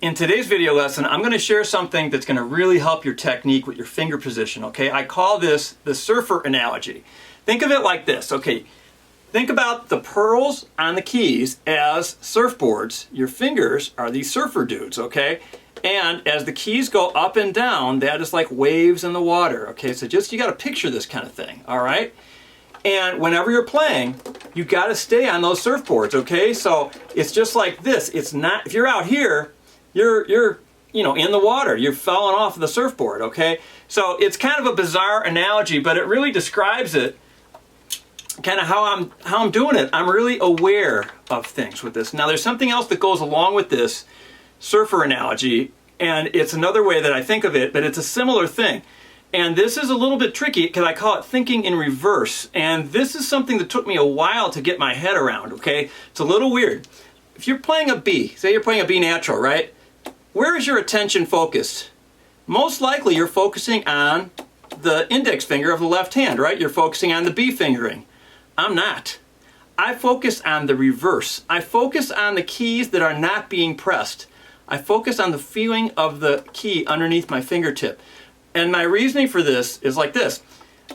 In today's video lesson, I'm going to share something that's going to really help your technique with your finger position, okay? I call this the surfer analogy. Think of it like this, okay? Think about the pearls on the keys as surfboards. Your fingers are these surfer dudes, okay? And as the keys go up and down, that is like waves in the water, okay? So just, you got to picture this kind of thing, all right? And whenever you're playing, you got to stay on those surfboards, okay? So it's just like this. It's not, if you're out here, you're in the water. You're falling off of the surfboard, okay? So it's kind of a bizarre analogy, but it really describes it, kind of how I'm doing it. I'm really aware of things with this. Now there's something else that goes along with this surfer analogy, and it's another way that I think of it, but it's a similar thing. And this is a little bit tricky because I call it thinking in reverse. And this is something that took me a while to get my head around, okay? It's a little weird. If you're playing a B, say you're playing a B natural, right? Where is your attention focused? Most likely you're focusing on the index finger of the left hand, right? You're focusing on the B fingering. I'm not. I focus on the reverse. I focus on the keys that are not being pressed. I focus on the feeling of the key underneath my fingertip. And my reasoning for this is like this.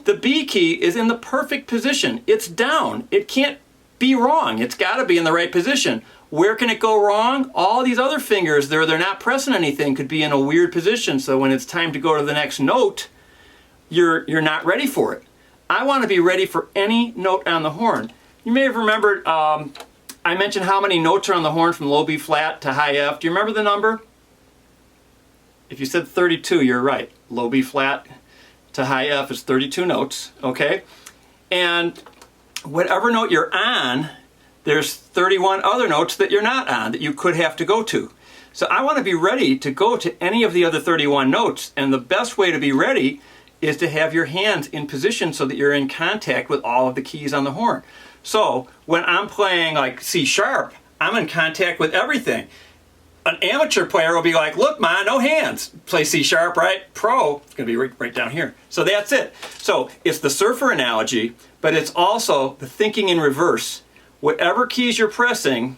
The B key is in the perfect position. It's down. It can't be wrong. It's got to be in the right position. Where can it go wrong? All these other fingers, they're not pressing anything, could be in a weird position. So when it's time to go to the next note, you're not ready for it. I want to be ready for any note on the horn. You may have remembered I mentioned how many notes are on the horn from low B flat to high F. Do you remember the number? If you said 32, you're right. Low B flat to high F is 32 notes, okay? And whatever note you're on, there's 31 other notes that you're not on that you could have to go to. So I want to be ready to go to any of the other 31 notes, and the best way to be ready is to have your hands in position so that you're in contact with all of the keys on the horn. So when I'm playing like C sharp, I'm in contact with everything. An amateur player will be like, look, man, no hands. Play C sharp, right? Pro, it's going to be right down here. So that's it. So it's the surfer analogy, but it's also the thinking in reverse. Whatever keys you're pressing,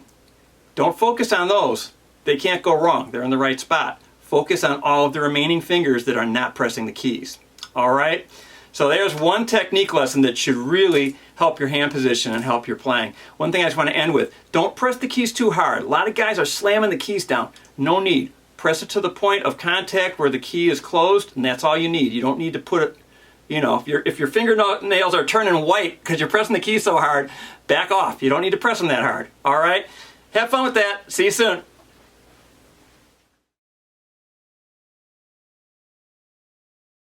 don't focus on those. They can't go wrong. They're in the right spot. Focus on all of the remaining fingers that are not pressing the keys. All right? So there's one technique lesson that should really help your hand position and help your playing. One thing I just want to end with, don't press the keys too hard. A lot of guys are slamming the keys down. No need. Press it to the point of contact where the key is closed, and that's all you need. You don't need to put it, if your fingernails are turning white because you're pressing the keys so hard, back off. You don't need to press them that hard. All right? Have fun with that. See you soon.